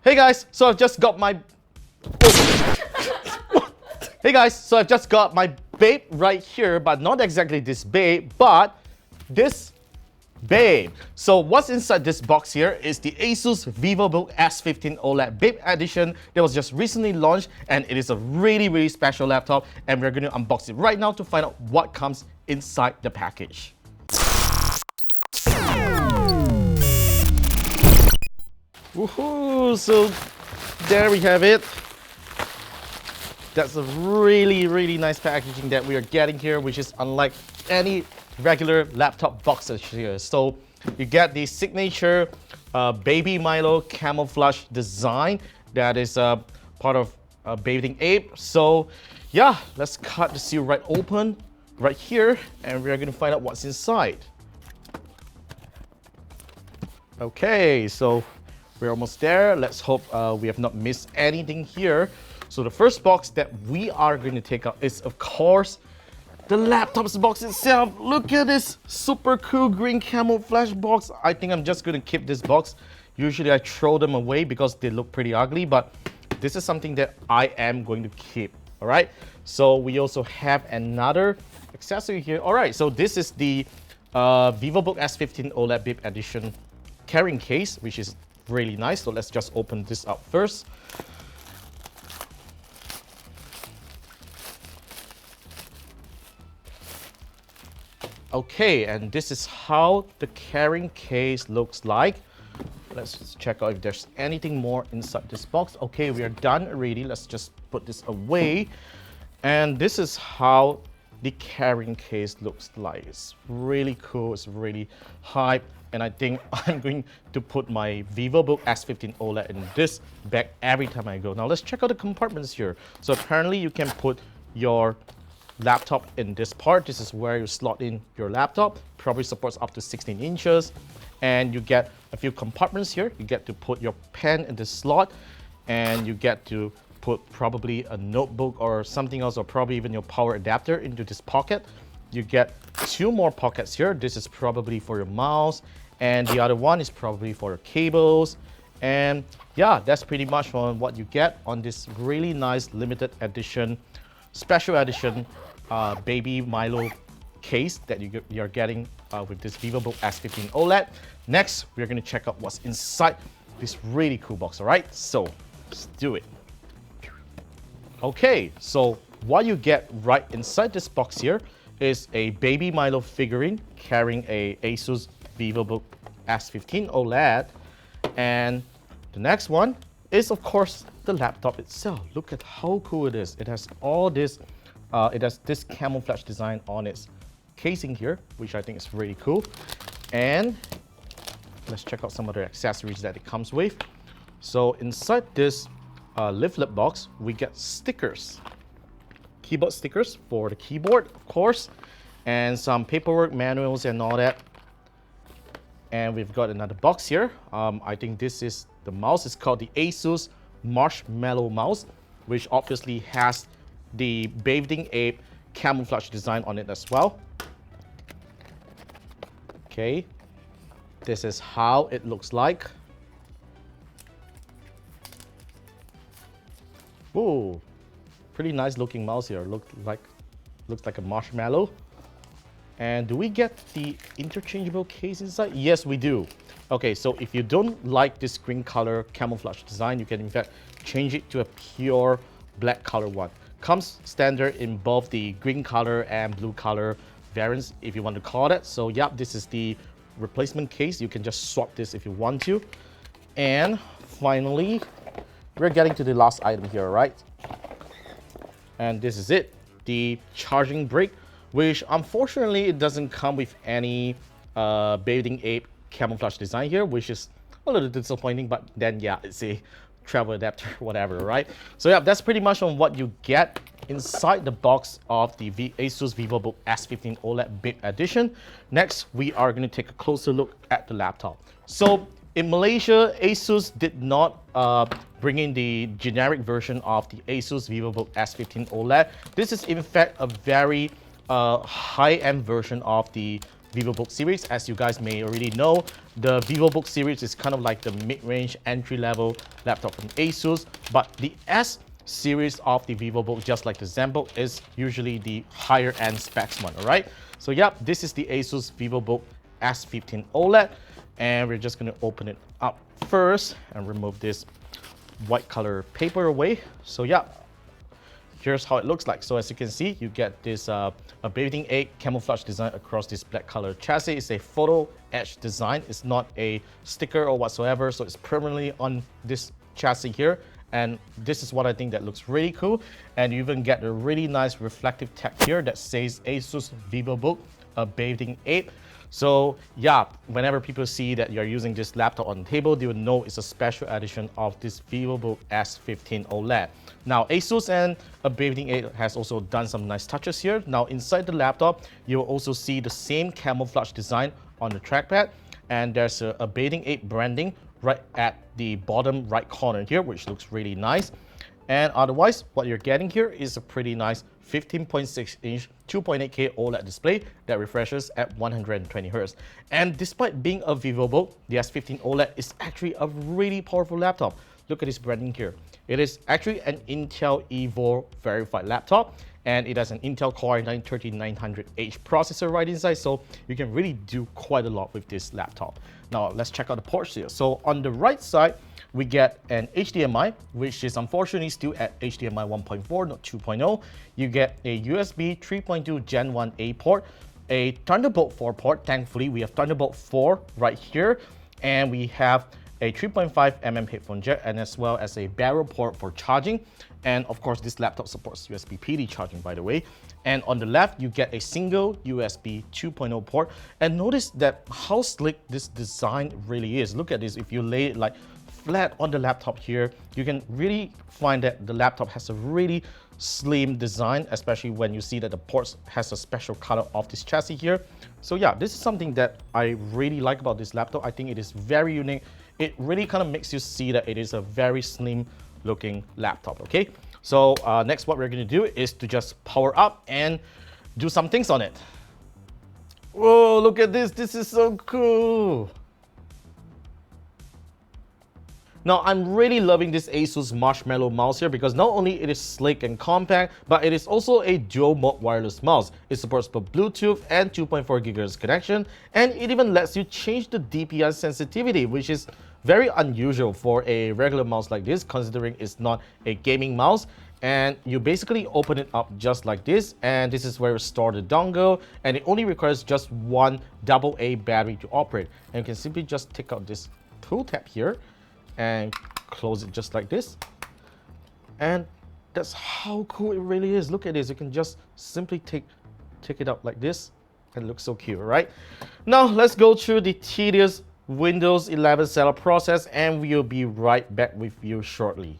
Hey guys, so I've just got my Hey guys, so I've just got my babe right here, but not exactly this babe, but this babe. So what's inside this box here is the ASUS Vivobook S15 OLED BAPE Edition that was just recently launched, and it is a really special laptop, and we're going to unbox it right now to find out what comes inside the package. Woohoo! So there we have it. That's a really nice packaging that we are getting here, which is unlike any regular laptop boxes here. So you get the signature Baby Milo camouflage design that is part of Bathing Ape. So yeah, let's cut the seal right open right here, and we're going to find out what's inside. Okay, so we're almost there. Let's hope we have not missed anything here. So the first box that we are going to take out is, of course, the laptop's box itself. Look at this super cool green camouflage box. I think I'm just going to keep this box. Usually I throw them away because they look pretty ugly, but this is something that I am going to keep. All right, so we also have another accessory here. All right, so this is the Vivobook S15 OLED BAPE Edition carrying case, which is really nice. So let's just open this up first. Okay, and this is how the carrying case looks like. Let's just check out if there's anything more inside this box. Okay, we are done already. Let's just put this away. And this is how the carrying case looks like. It's really cool, it's really hype. And I think I'm going to put my Vivobook S15 OLED in this bag every time I go. Now let's check out the compartments here. So apparently you can put your laptop in this part. This is where you slot in your laptop. Probably supports up to 16 inches. And you get a few compartments here. You get to put your pen in this slot, and you get to put probably a notebook or something else, or probably even your power adapter into this pocket. You get two more pockets here. This is probably for your mouse, and the other one is probably for your cables. And yeah, that's pretty much what you get on this really nice limited edition, special edition Baby Milo case that you're getting with this Vivobook S15 OLED. Next, we're going to check out what's inside this really cool box. All right, so let's do it. Okay, so what you get right inside this box here is a Baby Milo figurine carrying a ASUS Vivobook S15 OLED. And the next one is, of course, the laptop itself. Look at how cool it is. It has all this, it has this camouflage design on its casing here, which I think is really cool. And let's check out some other accessories that it comes with. So inside this leaflet box, we get stickers. Keyboard stickers for the keyboard, of course, and some paperwork, manuals, and all that. And we've got another box here. I think this is the mouse. It's called the ASUS Marshmallow mouse, which obviously has the Bathing Ape camouflage design on it as well. Okay, this is how it looks like. Ooh, pretty nice looking mouse here. Looks like a marshmallow. And do we get the interchangeable case inside? Yes, we do. Okay, so if you don't like this green color camouflage design, you can in fact change it to a pure black color one. Comes standard in both the green color and blue color variants, if you want to call it. So yeah, this is the replacement case. You can just swap this if you want to. And finally, we're getting to the last item here, right? And this is it, the charging brick, which unfortunately it doesn't come with any Bathing Ape camouflage design here, which is a little disappointing, but then yeah, it's a travel adapter, whatever, right? So yeah, that's pretty much on what you get inside the box of the ASUS Vivobook S15 OLED BAPE Edition. Next, we are going to take a closer look at the laptop. So in Malaysia, ASUS did not bring in the generic version of the ASUS Vivobook S15 OLED. This is in fact a very high-end version of the Vivobook series. As you guys may already know, the Vivobook series is kind of like the mid-range entry-level laptop from ASUS, but the S series of the Vivobook, just like the ZenBook, is usually the higher end specs one, all right? So yeah, this is the ASUS Vivobook S15 OLED, and we're just going to open it up first and remove this white color paper away. So yeah, here's how it looks like. So as you can see, you get this a Bathing Ape camouflage design across this black color chassis. It's a photo etch design. It's not a sticker or whatsoever. So it's permanently on this chassis here. And this is what I think that looks really cool. And you even get a really nice reflective tag here that says ASUS Vivobook A Bathing Ape. So yeah, whenever people see that you're using this laptop on the table, they will know it's a special edition of this Vivobook S15 OLED. Now, ASUS and A Bathing Ape has also done some nice touches here. Now, inside the laptop, you will also see the same camouflage design on the trackpad, and there's a Bathing Ape branding right at the bottom right corner here, which looks really nice. And otherwise, what you're getting here is a pretty nice 15.6-inch 2.8K OLED display that refreshes at 120 Hz. And despite being a Vivobook, the S15 OLED is actually a really powerful laptop. Look at this branding here. It is actually an Intel Evo verified laptop, and it has an Intel Core i9-13900H processor right inside, so you can really do quite a lot with this laptop. Now, let's check out the ports here. So on the right side, we get an HDMI, which is unfortunately still at HDMI 1.4, not 2.0. You get a USB 3.2 Gen 1A port, a Thunderbolt 4 port. Thankfully, we have Thunderbolt 4 right here, and we have a 3.5mm headphone jack, and as well as a barrel port for charging. And of course, this laptop supports USB PD charging, by the way. And on the left, you get a single USB 2.0 port. And notice that how slick this design really is. Look at this. If you lay it like flat on the laptop here, you can really find that the laptop has a really slim design, especially when you see that the ports has a special color of this chassis here. So yeah, this is something that I really like about this laptop. I think it is very unique. It really kind of makes you see that it is a very slim looking laptop, okay? So next, what we're gonna do is to just power up and do some things on it. Whoa, look at this. This is so cool. Now, I'm really loving this ASUS Marshmallow mouse here because not only it is slick and compact, but it is also a dual mode wireless mouse. It supports both Bluetooth and 2.4 GHz connection, and it even lets you change the DPI sensitivity, which is very unusual for a regular mouse like this, considering it's not a gaming mouse. And you basically open it up just like this, and this is where you store the dongle, and it only requires just one AA battery to operate. And you can simply just take out this pull tab here and close it just like this. And that's how cool it really is. Look at this. You can just simply take it out like this, and it looks so cute, right? Now let's go through the tedious Windows 11 setup process, and we'll be right back with you shortly.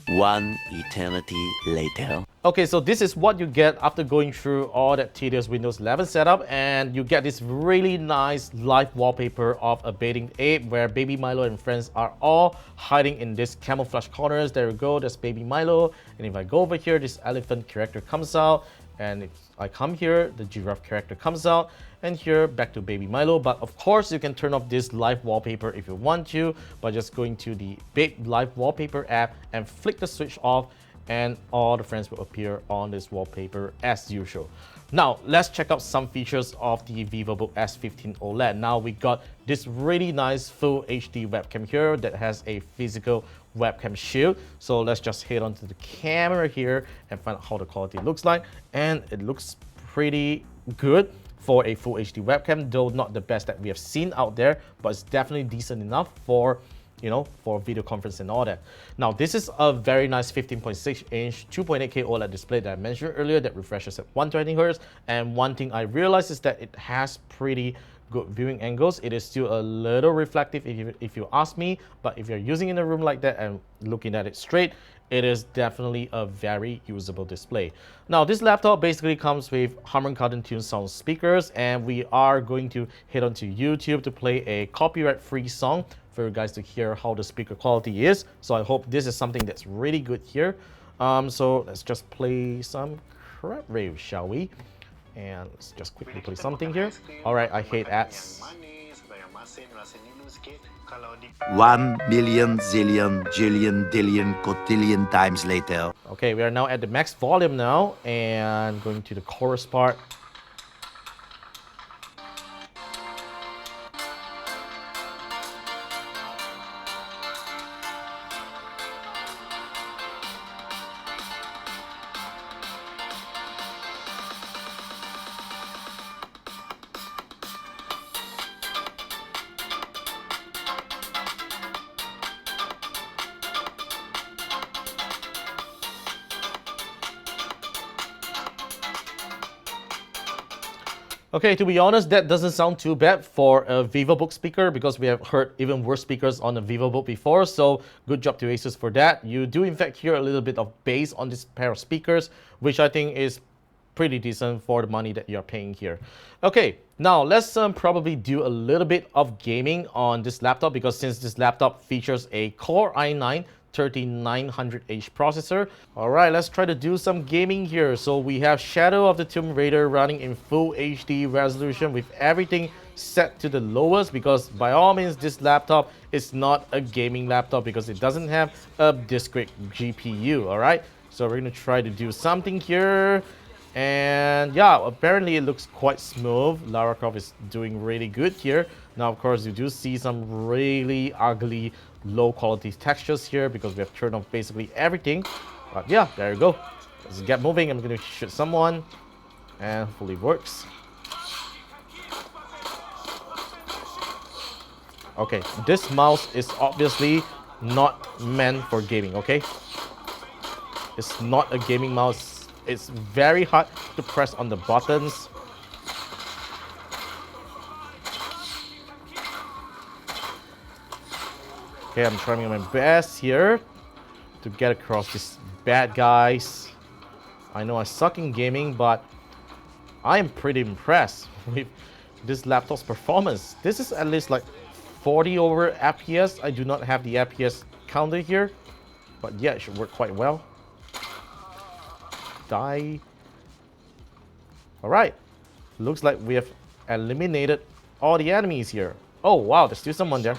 One eternity later. Okay, so this is what you get after going through all that tedious Windows 11 setup, and you get this really nice live wallpaper of a bathing ape where Baby Milo and friends are all hiding in this camouflage corners. There we go, that's Baby Milo. And if I go over here, this elephant character comes out, and if I come here, the giraffe character comes out, and here back to Baby Milo. But of course, you can turn off this live wallpaper if you want to by just going to the Babe Live Wallpaper app and flick the switch off, and all the friends will appear on this wallpaper as usual. Now, let's check out some features of the Vivobook S15 OLED. Now, we got this really nice full HD webcam here that has a physical webcam shield. So let's just head onto the camera here and find out how the quality looks like. And it looks pretty good for a full HD webcam, though not the best that we have seen out there, but it's definitely decent enough for, you know, for video conference and all that. Now, this is a very nice 15.6-inch 2.8K OLED display that I mentioned earlier that refreshes at 120 Hz. And one thing I realized is that it has pretty good viewing angles. It is still a little reflective if you ask me, but if you're using it in a room like that and looking at it straight, it is definitely a very usable display. Now, this laptop basically comes with Harman Kardon Tune Sound speakers, and we are going to head onto YouTube to play a copyright-free song for you guys to hear how the speaker quality is. So I hope this is something that's really good here. So let's just play some crap rave, shall we? And let's just quickly play something here. Alright, I hate ads. 1 million zillion jillion dillion cotillion times later. Okay, we are now at the max volume now and going to the chorus part. Okay, to be honest, that doesn't sound too bad for a Vivobook speaker because we have heard even worse speakers on the Vivobook before, so good job to ASUS for that. You do in fact hear a little bit of bass on this pair of speakers, which I think is pretty decent for the money that you're paying here. Okay, now let's probably do a little bit of gaming on this laptop because since this laptop features a Core i9 3900H processor. Alright, let's try to do some gaming here. So we have Shadow of the Tomb Raider running in full HD resolution with everything set to the lowest because by all means this laptop is not a gaming laptop because it doesn't have a discrete GPU. Alright, so we're gonna try to do something here. And yeah, apparently it looks quite smooth. Lara Croft is doing really good here. Now, of course, you do see some really ugly, low quality textures here because we have turned off basically everything. But yeah, there you go. Let's get moving. I'm going to shoot someone. And hopefully it works. Okay, this mouse is obviously not meant for gaming, okay? It's not a gaming mouse. It's very hard to press on the buttons. Okay, I'm trying my best here to get across these bad guys. I know I suck in gaming, but I am pretty impressed with this laptop's performance. This is at least like 40 over FPS. I do not have the FPS counter here, but yeah, it should work quite well. Die. Alright, looks like we have eliminated all the enemies here. Oh wow, there's still someone there.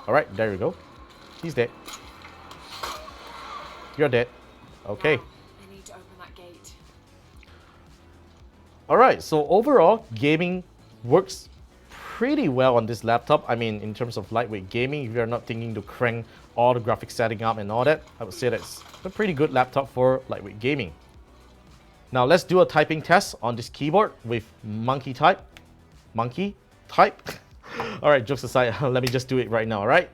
Alright, there we go. He's dead. You're dead. Okay. I need to open that gate. Alright, so overall, gaming works pretty well on this laptop. I mean, in terms of lightweight gaming, if you're not thinking to crank all the graphics setting up and all that, I would say that's a pretty good laptop for lightweight gaming. Now let's do a typing test on this keyboard with monkey type. Monkey type. Alright, jokes aside, let me just do it right now, alright?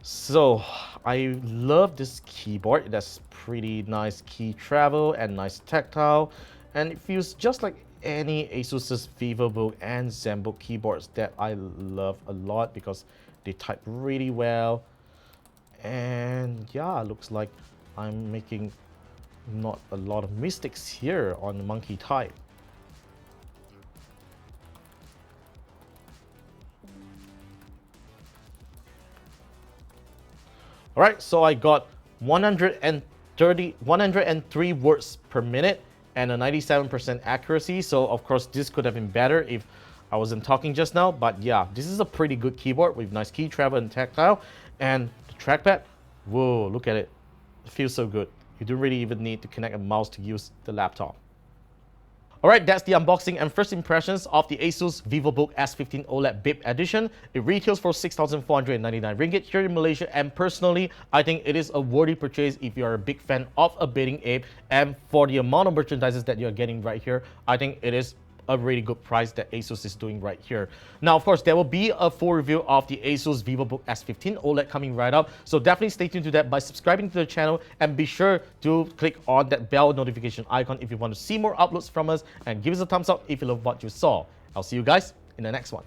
So, I love this keyboard. It has pretty nice key travel and nice tactile. And it feels just like any ASUS Vivobook and ZenBook keyboards that I love a lot because they type really well. And yeah, looks like I'm making not a lot of mistakes here on the monkey type. Alright, so I got 103 words per minute and a 97% accuracy. So of course this could have been better if I wasn't talking just now. But yeah, this is a pretty good keyboard with nice key travel and tactile. And the trackpad, whoa, look at it. It feels so good. You don't really even need to connect a mouse to use the laptop. Alright, that's the unboxing and first impressions of the ASUS Vivobook S15 OLED BAPE Edition. It retails for 6,499 ringgit here in Malaysia, and personally, I think it is a worthy purchase if you are a big fan of A Bathing Ape, and for the amount of merchandises that you're getting right here, I think it is a really good price that ASUS is doing right here. Now, of course, there will be a full review of the ASUS Vivobook S15 OLED coming right up, so definitely stay tuned to that by subscribing to the channel, and be sure to click on that bell notification icon if you want to see more uploads from us, and give us a thumbs up if you love what you saw. I'll see you guys in the next one.